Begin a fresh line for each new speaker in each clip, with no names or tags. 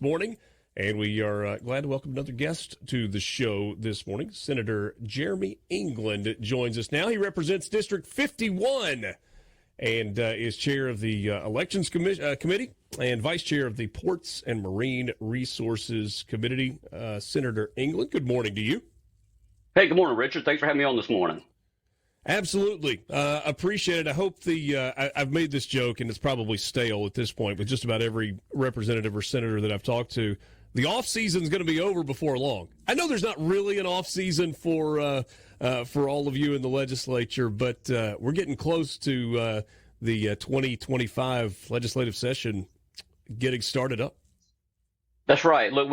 morning, and we are glad to welcome another guest to the show this morning. Senator Jeremy England joins us now. He represents District 51 and is chair of the Elections Committee and vice chair of the Ports and Marine Resources Committee. Senator England, good morning to you.
Hey, good morning, Richard. Thanks for having me on this morning.
Absolutely. Appreciate it. I hope I've made this joke, and it's probably stale at this point, with just about every representative or senator that I've talked to. The off season is going to be over before long. I know there's not really an off season for all of you in the legislature, but we're getting close to the 2025 legislative session getting started up.
That's right. Look,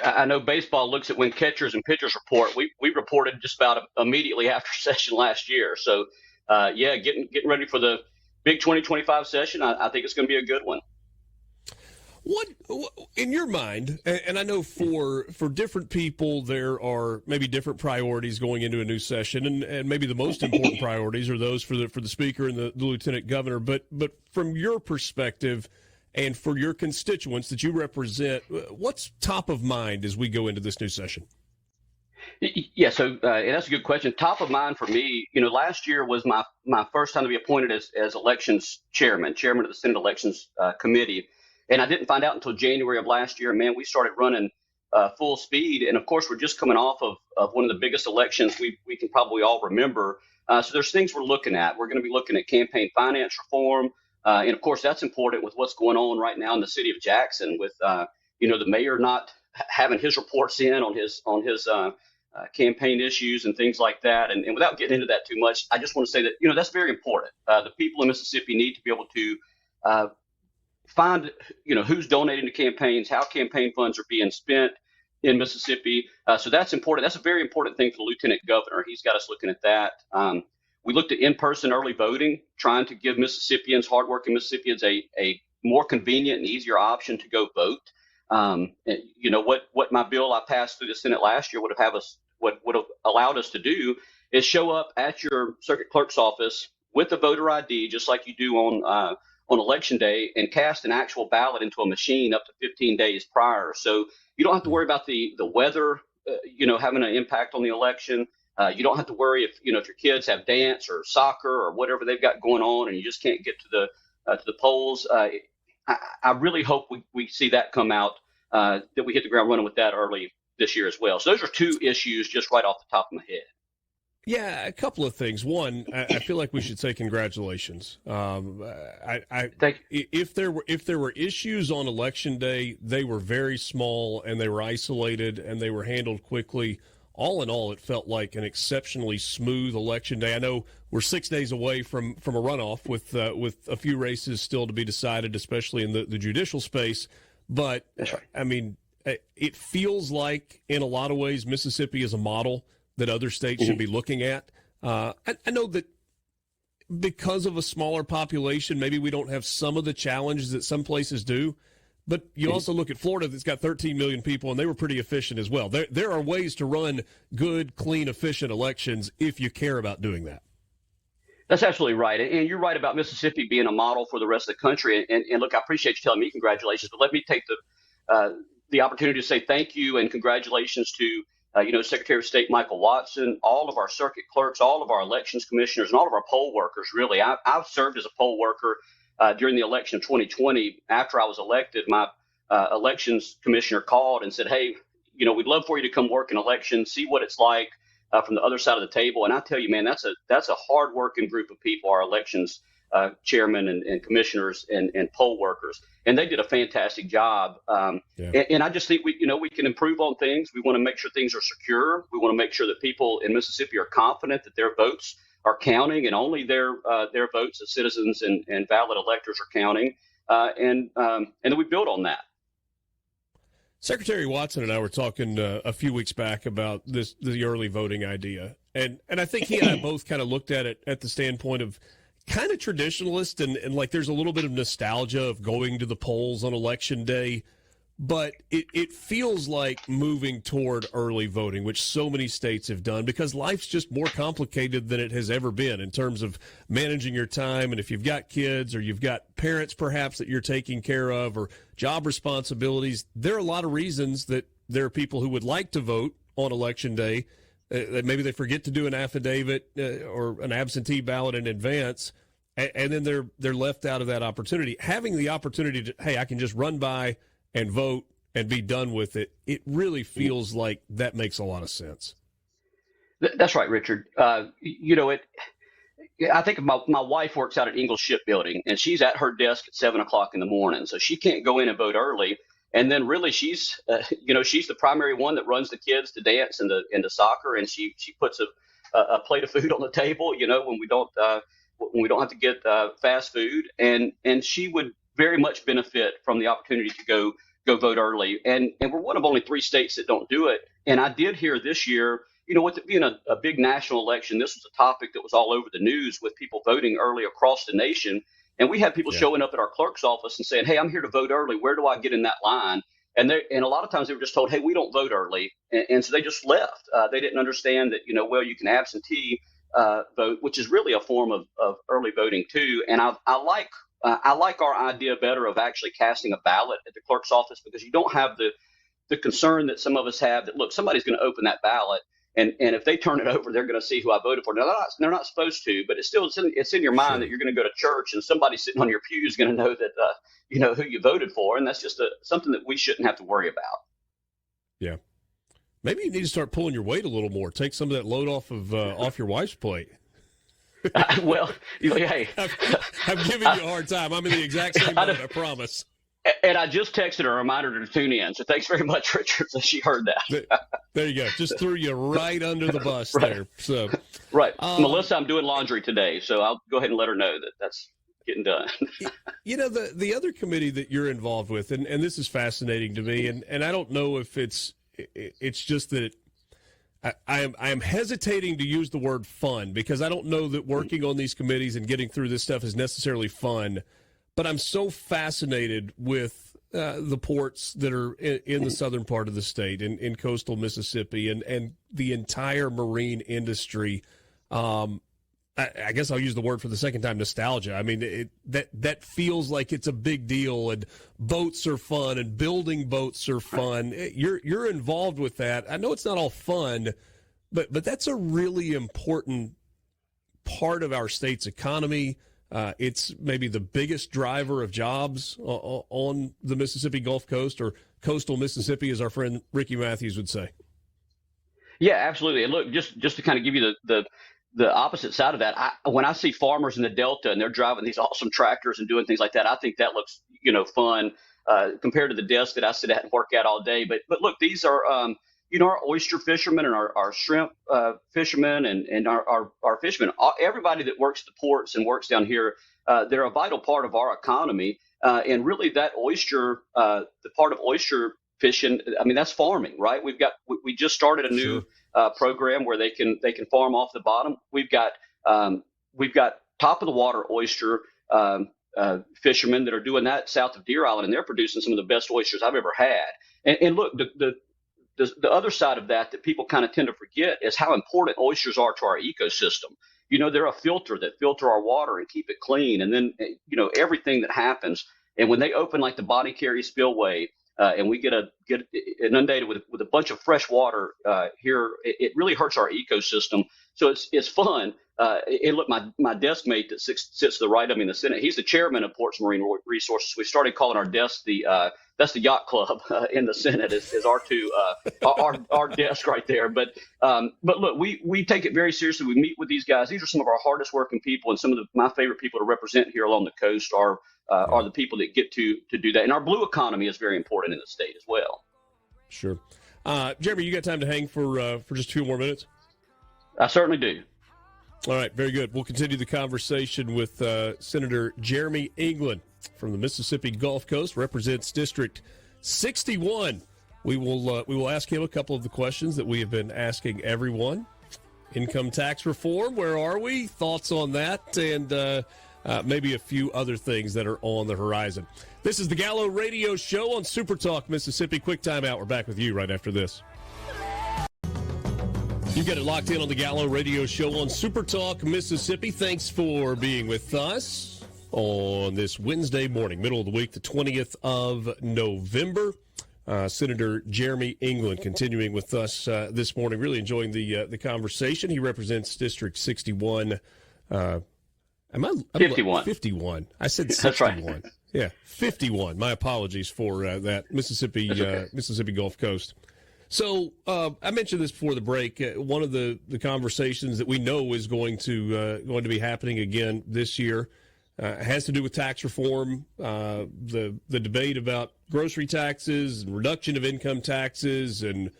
I know baseball looks at when catchers and pitchers report. We reported just about immediately after session last year. So, getting ready for the big 2025 session. I think it's going to be a good one.
What in your mind, and I know for different people there are maybe different priorities going into a new session, and maybe the most important priorities are those for the speaker and the lieutenant governor. But from your perspective, and for your constituents that you represent, what's top of mind as we go into this new session?
Yeah, so and that's a good question. Top of mind for me, last year was my first time to be appointed as elections chairman of the Senate Elections Committee. And I didn't find out until January of last year. Man, we started running full speed. And, of course, we're just coming off of one of the biggest elections we can probably all remember. So there's things we're looking at. We're going to be looking at campaign finance reform. And, of course, that's important with what's going on right now in the city of Jackson with, the mayor not having his reports in on his campaign issues and things like that. And without getting into that too much, I just want to say that, that's very important. The people in Mississippi need to be able to find, who's donating to campaigns, how campaign funds are being spent in Mississippi. So that's important. That's a very important thing for the lieutenant governor. He's got us looking at that. We looked at in-person early voting, trying to give Mississippians, hardworking Mississippians, a more convenient and easier option to go vote. What my bill I passed through the Senate last year would have allowed us to do is show up at your circuit clerk's office with a voter ID, just like you do on election day, and cast an actual ballot into a machine up to 15 days prior. So you don't have to worry about the weather, having an impact on the election. You don't have to worry if your kids have dance or soccer or whatever they've got going on, and you just can't get to the polls. I really hope we see that come out, that we hit the ground running with that early this year as well. So those are two issues just right off the top of my head.
Yeah, a couple of things. One, I feel like we should say congratulations. If there were issues on election day, they were very small and they were isolated and they were handled quickly. All in all, it felt like an exceptionally smooth election day. I know we're 6 days away from a runoff with a few races still to be decided, especially in the judicial space. But
that's right.
I mean, it feels like in a lot of ways Mississippi is a model that other states should be looking at. I know that because of a smaller population, maybe we don't have some of the challenges that some places do. But you also look at Florida that's got 13 million people, and they were pretty efficient as well. There are ways to run good, clean, efficient elections if you care about doing that.
That's absolutely right. And you're right about Mississippi being a model for the rest of the country. And look, I appreciate you telling me congratulations, but let me take the opportunity to say thank you and congratulations to Secretary of State Michael Watson, all of our circuit clerks, all of our elections commissioners, and all of our poll workers, really. I've served as a poll worker during the election of 2020. After I was elected, my elections commissioner called and said, hey, we'd love for you to come work in elections, see what it's like from the other side of the table. And I tell you, man, that's a hard-working group of people, our elections chairmen and commissioners and poll workers. And they did a fantastic job. And I just think we can improve on things. We want to make sure things are secure. We want to make sure that people in Mississippi are confident that their votes are counting and only their votes as citizens and valid electors are counting. And then we build on that.
Secretary Watson and I were talking a few weeks back about the early voting idea. And I think he and I both kind of looked at it at the standpoint of kind of traditionalist and like there's a little bit of nostalgia of going to the polls on election day. But it feels like moving toward early voting, which so many states have done, because life's just more complicated than it has ever been in terms of managing your time. And if you've got kids or you've got parents perhaps that you're taking care of or job responsibilities, there are a lot of reasons that there are people who would like to vote on Election Day. Maybe they forget to do an affidavit or an absentee ballot in advance, and then they're left out of that opportunity. Having the opportunity to, hey, I can just run by and vote and be done with it, it really feels like that makes a lot of sense.
That's right, Richard. I think my wife works out at Ingalls Shipbuilding, and she's at her desk at 7:00 in the morning, so she can't go in and vote early. And then really she's the primary one that runs the kids to dance and to soccer, and she puts a plate of food on the table, when we don't have to get fast food, and she would very much benefit from the opportunity to go vote early. And we're one of only 3 states that don't do it. And I did hear this year, with it being a big national election, this was a topic that was all over the news with people voting early across the nation. And we had people showing up at our clerk's office and saying, hey, I'm here to vote early. Where do I get in that line? And a lot of times they were just told, hey, we don't vote early. And so they just left. They didn't understand that, you can absentee vote, which is really a form of early voting too. And I like our idea better of actually casting a ballot at the clerk's office, because you don't have the concern that some of us have that, look, somebody's going to open that ballot, and if they turn it over, they're going to see who I voted for. Now, they're not supposed to, but it's in your mind that you're going to go to church and somebody sitting on your pew is going to know that who you voted for, and that's just something that we shouldn't have to worry about. Yeah.
Maybe you need to start pulling your weight a little more. Take some of that load off your wife's plate.
Well, hey,
I'm giving you a hard time. I'm in the exact same boat, I promise.
And I just texted her a reminder to tune in. So thanks very much, Richard. So she heard that.
There you go. Just threw you right under the bus there. So
right, Melissa, I'm doing laundry today, so I'll go ahead and let her know that that's getting done.
The other committee that you're involved with, and this is fascinating to me, and I don't know if it's just that I am hesitating to use the word fun, because I don't know that working on these committees and getting through this stuff is necessarily fun, but I'm so fascinated with the ports that are in the southern part of the state, in coastal Mississippi, and the entire marine industry. I guess I'll use the word for the second time, nostalgia. I mean, that feels like it's a big deal, and boats are fun, and building boats are fun. You're involved with that. I know it's not all fun, but that's a really important part of our state's economy. It's maybe the biggest driver of jobs on the Mississippi Gulf Coast, or coastal Mississippi, as our friend Ricky Matthews would say.
Yeah, absolutely. And look, just to kind of give you the opposite side of that, when I see farmers in the Delta and they're driving these awesome tractors and doing things like that, I think that looks, fun compared to the desk that I sit at and work at all day. But look, these are, our oyster fishermen and our shrimp fishermen and our fishermen, everybody that works the ports and works down here, they're a vital part of our economy. And really that oyster, the part of oyster fishing, I mean, that's farming, right? We just started a new program where they can farm off the bottom. We've got top of the water oyster fishermen that are doing that south of Deer Island, and they're producing some of the best oysters I've ever had. And look, the other side of that people kind of tend to forget is how important oysters are to our ecosystem. They're a filter that filter our water and keep it clean. And then, everything that happens, and when they open like the Body Carry Spillway, and we get inundated with a bunch of fresh water here, it really hurts our ecosystem. So it's fun. And look, my desk mate that sits to the right of me in the Senate, he's the chairman of Ports Marine Resources. We started calling our desk that's the yacht club in the Senate is our desk right there. But look, we take it very seriously. We meet with these guys. These are some of our hardest working people, and some of my favorite people to represent here along the coast are the people that get to do that. And our blue economy is very important in the state as well.
Sure. Jeremy, you got time to hang for just 2 more minutes?
I certainly do.
All right, very good. We'll continue the conversation with Senator Jeremy England from the Mississippi Gulf Coast, represents District 61. We will ask him a couple of the questions that we have been asking everyone. Income tax reform, where are we? Thoughts on that, and maybe a few other things that are on the horizon. This is the Gallo Radio Show on SuperTalk Mississippi. Quick timeout. We're back with you right after this. You got it locked in on the Gallo Radio Show on SuperTalk Mississippi. Thanks for being with us on this Wednesday morning, middle of the week, the 20th of November. Senator Jeremy England continuing with us this morning. Really enjoying the conversation. He represents District 61.
51.
51. I said 61.
That's right.
Yeah, 51. My apologies for that. Mississippi Gulf Coast. So I mentioned this before the break. One of the conversations that we know is going to be happening again this year has to do with tax reform. The debate about grocery taxes and reduction of income taxes and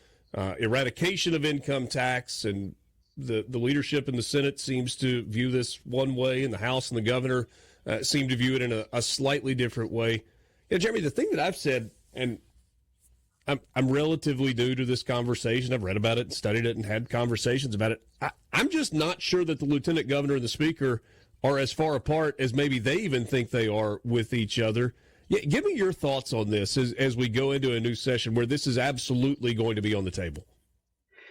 eradication of income tax, and the leadership in the Senate seems to view this one way, and the House and the governor seem to view it in a slightly different way. Yeah, Jeremy, the thing that I've said, and I'm relatively new to this conversation. I've read about it and studied it and had conversations about it. I'm just not sure that the lieutenant governor and the speaker are as far apart as maybe they even think they are with each other. Yeah, give me your thoughts on this as we go into a new session where this is absolutely going to be on the table.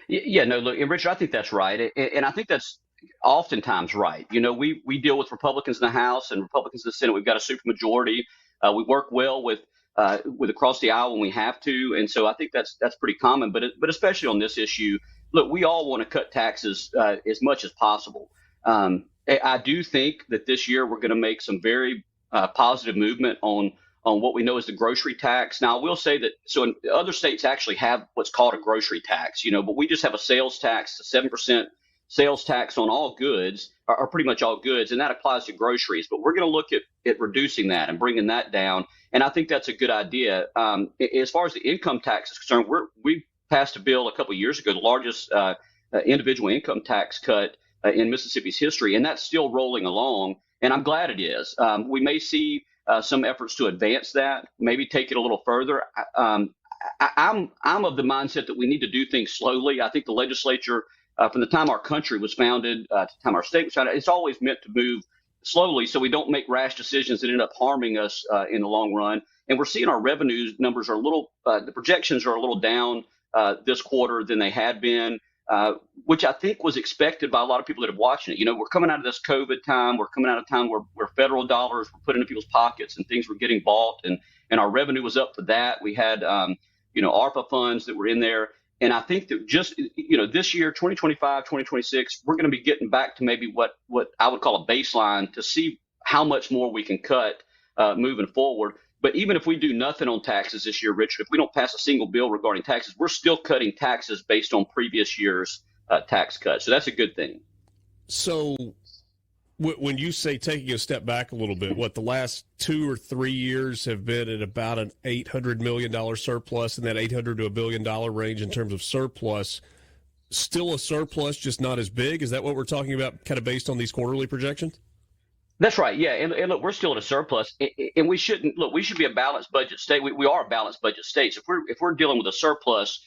Yeah, no, look, and Richard, I think that's right. And I think that's oftentimes right. You know, we deal with Republicans in the House and Republicans in the Senate. We've got a supermajority. We work well with across the aisle when we have to. And so I think that's pretty common. But especially on this issue, look, we all want to cut taxes as much as possible. I do think that this year we're going to make some very positive movement on what we know as the grocery tax. Now, I will say that in other states actually have what's called a grocery tax, but we just have a sales tax, a 7% sales tax on all goods, or pretty much all goods, and that applies to groceries. But we're going to look at reducing that and bringing that down, and I think that's a good idea. As far as the income tax is concerned, we passed a bill a couple of years ago, the largest individual income tax cut in Mississippi's history, and that's still rolling along, and I'm glad it is. We may see some efforts to advance that, maybe take it a little further. I'm of the mindset that we need to do things slowly. I think the legislature, from the time our country was founded to the time our state was founded, it's always meant to move slowly so we don't make rash decisions that end up harming us in the long run. And we're seeing our revenue numbers are the projections are a little down this quarter than they had been. Which I think was expected by a lot of people that have watched it. We're coming out of this COVID time. We're coming out of a time where federal dollars were put into people's pockets and things were getting bought, and our revenue was up for that. We had, ARPA funds that were in there. And I think that just, this year, 2025, 2026, we're going to be getting back to maybe what I would call a baseline to see how much more we can cut moving forward. But even if we do nothing on taxes this year, Richard, if we don't pass a single bill regarding taxes, we're still cutting taxes based on previous year's tax cuts. So that's a good thing. So
when you say taking a step back a little bit, the last 2 or 3 years have been at about an $800 million surplus, in that $800 to $1 billion range in terms of surplus. Still a surplus, just not as big? Is that what we're talking about, kind of based on these quarterly projections?
That's right. Yeah. And look, we're still at a surplus, and we should be a balanced budget state. We are a balanced budget state. So if we're dealing with a surplus,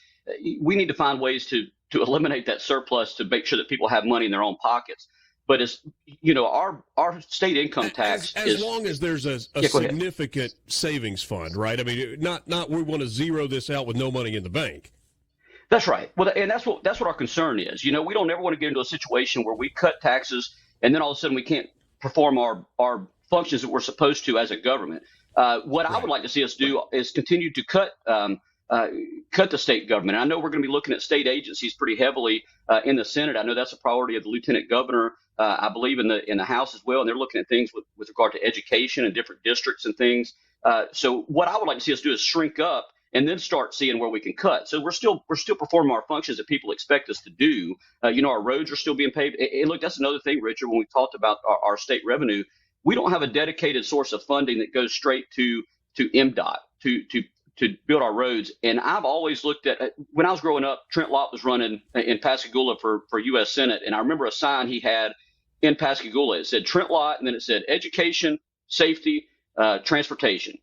we need to find ways to eliminate that surplus to make sure that people have money in their own pockets. But our state income tax
as long as there's a significant savings fund, right? I mean, not we want to zero this out with no money in the bank.
That's right. Well, and that's what our concern is. We don't ever want to get into a situation where we cut taxes and then all of a sudden we can't perform our functions that we're supposed to as a government. What I would like to see us do is continue to cut the state government. And I know we're going to be looking at state agencies pretty heavily in the Senate. I know that's a priority of the lieutenant governor, I believe, in the House as well. And they're looking at things with regard to education and different districts and things. So what I would like to see us do is shrink up and then start seeing where we can cut. So we're still performing our functions that people expect us to do. Our roads are still being paved. And look, that's another thing, Richard, when we talked about our state revenue, we don't have a dedicated source of funding that goes straight to MDOT to build our roads. And I've always looked at, when I was growing up, Trent Lott was running in Pascagoula for U.S. Senate. And I remember a sign he had in Pascagoula. It said Trent Lott, and then it said education, safety, transportation,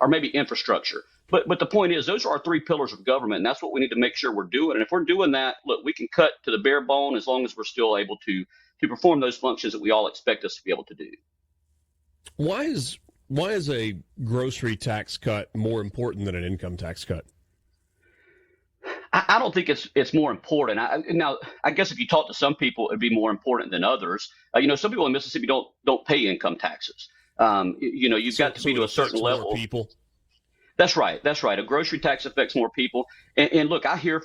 or maybe infrastructure. But the point is, those are our three pillars of government, and that's what we need to make sure we're doing. And if we're doing that, look, we can cut to the bare bone as long as we're still able to perform those functions that we all expect us to be able to do.
Why is Why is a grocery tax cut more important than an income tax cut?
I don't think it's more important. Now, I guess if you talk to some people, it'd be more important than others. Some people in Mississippi don't pay income taxes. You've got to be to a certain level.
More people.
That's right. A grocery tax affects more people. And look, I hear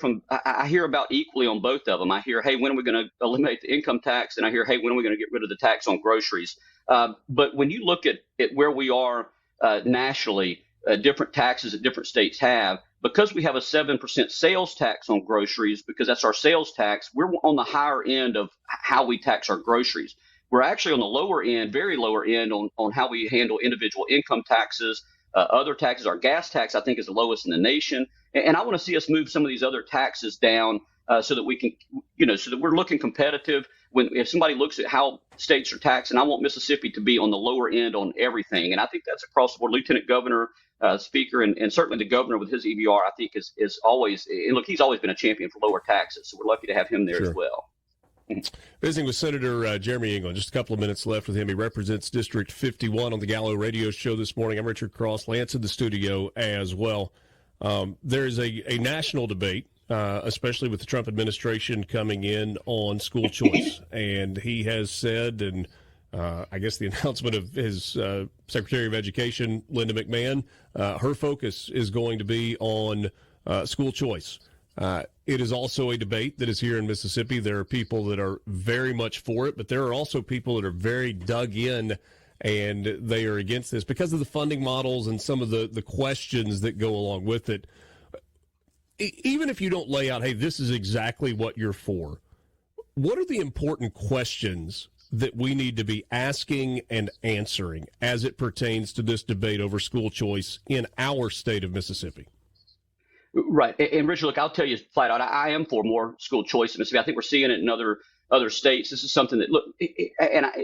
about equally on both of them. I hear, hey, when are we going to eliminate the income tax? And I hear, hey, when are we going to get rid of the tax on groceries? But when you look at where we are nationally, different taxes that different states have, because we have a 7% sales tax on groceries, because that's our sales tax, we're on the higher end of how we tax our groceries. We're actually on the lower end, very lower end on how we handle individual income taxes. Other taxes, our gas tax, I think, is the lowest in the nation. And I want to see us move some of these other taxes down so that we can, so that we're looking competitive. If somebody looks at how states are taxed, and I want Mississippi to be on the lower end on everything. And I think that's across the board. Lieutenant Governor, Speaker, and certainly the governor with his EBR, I think is always, and look, he's always been a champion for lower taxes. So we're lucky to have him there as well.
Visiting with Senator Jeremy England. Just a couple of minutes left with him. He represents District 51 on the Gallo Radio Show this morning. I'm Richard Cross. Lance in the studio as well. There is a national debate, especially with the Trump administration coming in on school choice. And he has said, and I guess the announcement of his Secretary of Education, Linda McMahon, her focus is going to be on school choice. It is also a debate that is here in Mississippi. There are people that are very much for it, but there are also people that are very dug in and they are against this because of the funding models and some of the questions that go along with it. Even if you don't lay out, hey, this is exactly what you're for, what are the important questions that we need to be asking and answering as it pertains to this debate over school choice in our state of Mississippi?
Right. And Richard, look, I'll tell you flat out, I am for more school choice in Mississippi. I think we're seeing it in other states. This is something that, look,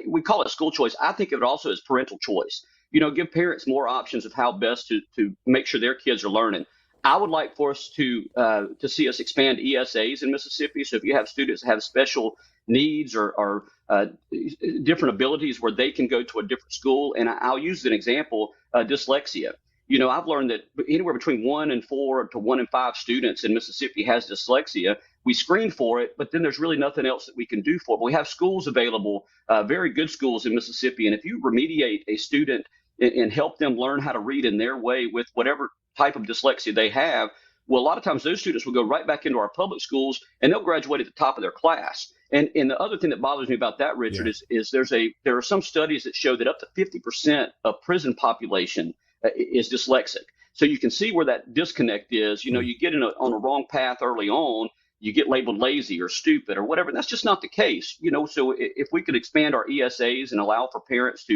we call it school choice. I think of it also as parental choice. Give parents more options of how best to make sure their kids are learning. I would like for us to see us expand ESAs in Mississippi. So if you have students that have special needs or different abilities where they can go to a different school, and I'll use an example, dyslexia. I've learned that anywhere between 1 in 4 to 1 in 5 students in Mississippi has dyslexia. We screen for it, but then there's really nothing else that we can do for it. But we have schools available, very good schools in Mississippi. And if you remediate a student and help them learn how to read in their way with whatever type of dyslexia they have, well, a lot of times those students will go right back into our public schools and they'll graduate at the top of their class. And the other thing that bothers me about that, Richard, is there are some studies that show that up to 50% of prison population is dyslexic. So you can see where that disconnect is. You get on a wrong path early on, you get labeled lazy or stupid or whatever. And that's just not the case. So if we could expand our ESAs and allow for parents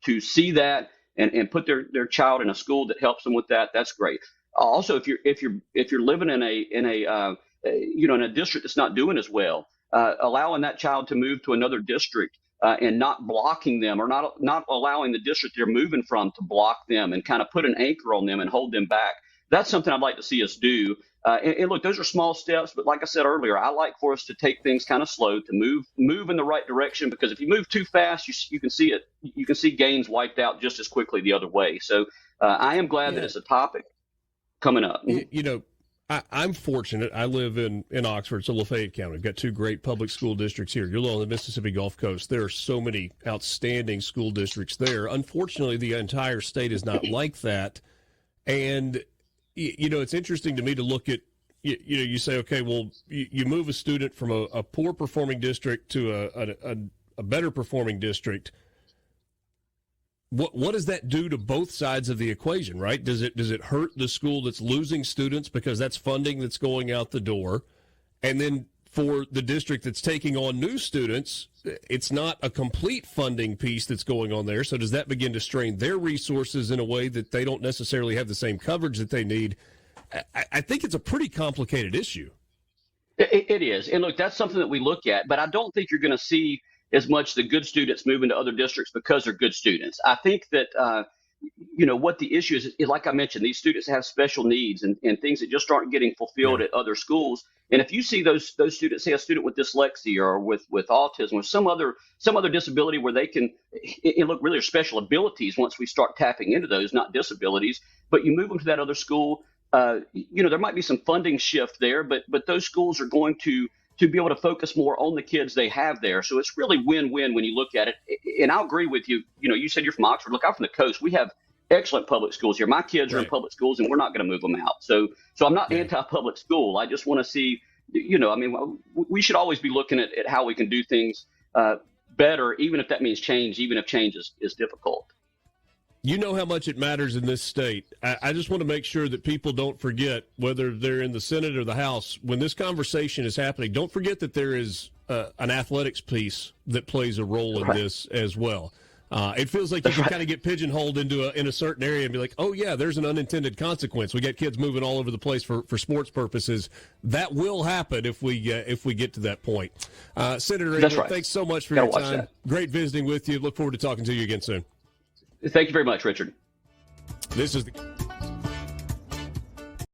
to see that and put their child in a school that helps them with that, that's great. Also, if you're living in a district that's not doing as well, allowing that child to move to another district and not blocking them or not allowing the district they're moving from to block them and kind of put an anchor on them and hold them back. That's something I'd like to see us do. And look, those are small steps, but like I said earlier, I like for us to take things kind of slow, to move in the right direction, because if you move too fast, you can see it. You can see gains wiped out just as quickly the other way. So I am glad that it's a topic coming up.
I'm fortunate. I live in Oxford, so Lafayette County. We've got 2 great public school districts here. You're along the Mississippi Gulf Coast. There are so many outstanding school districts there. Unfortunately, the entire state is not like that. And, it's interesting to me to look at, you say, okay, well, you move a student from a poor performing district to a better performing district. What does that do to both sides of the equation, right? Does it hurt the school that's losing students because that's funding that's going out the door? And then for the district that's taking on new students, it's not a complete funding piece that's going on there. So does that begin to strain their resources in a way that they don't necessarily have the same coverage that they need? I think it's a pretty complicated issue.
It is. And look, that's something that we look at, but I don't think you're going to see as much the good students moving to other districts because they're good students. I think that what the issue is like I mentioned, these students have special needs and things that just aren't getting fulfilled at other schools. And if you see those students, say a student with dyslexia or with autism or some other disability where they can look, really are special abilities once we start tapping into those, not disabilities, but you move them to that other school, there might be some funding shift there, but those schools are going to be able to focus more on the kids they have there. So it's really win-win when you look at it. And I'll agree with you. You said you're from Oxford. Look, I'm from the coast. We have excellent public schools here. My kids are in public schools, and we're not going to move them out. So I'm not anti-public school. I just want to see, we should always be looking at how we can do things better, even if that means change, even if change is difficult.
You know how much it matters in this state. I just want to make sure that people don't forget, whether they're in the Senate or the House, when this conversation is happening, don't forget that there is an athletics piece that plays a role in this as well. It feels like you can kind of get pigeonholed in a certain area and be like, oh, yeah, there's an unintended consequence. We got kids moving all over the place for sports purposes. That will happen if we get to that point. Senator England, thanks so much for your time. Great visiting with you. Look forward to talking to you again soon.
Thank you very much, Richard.
This is the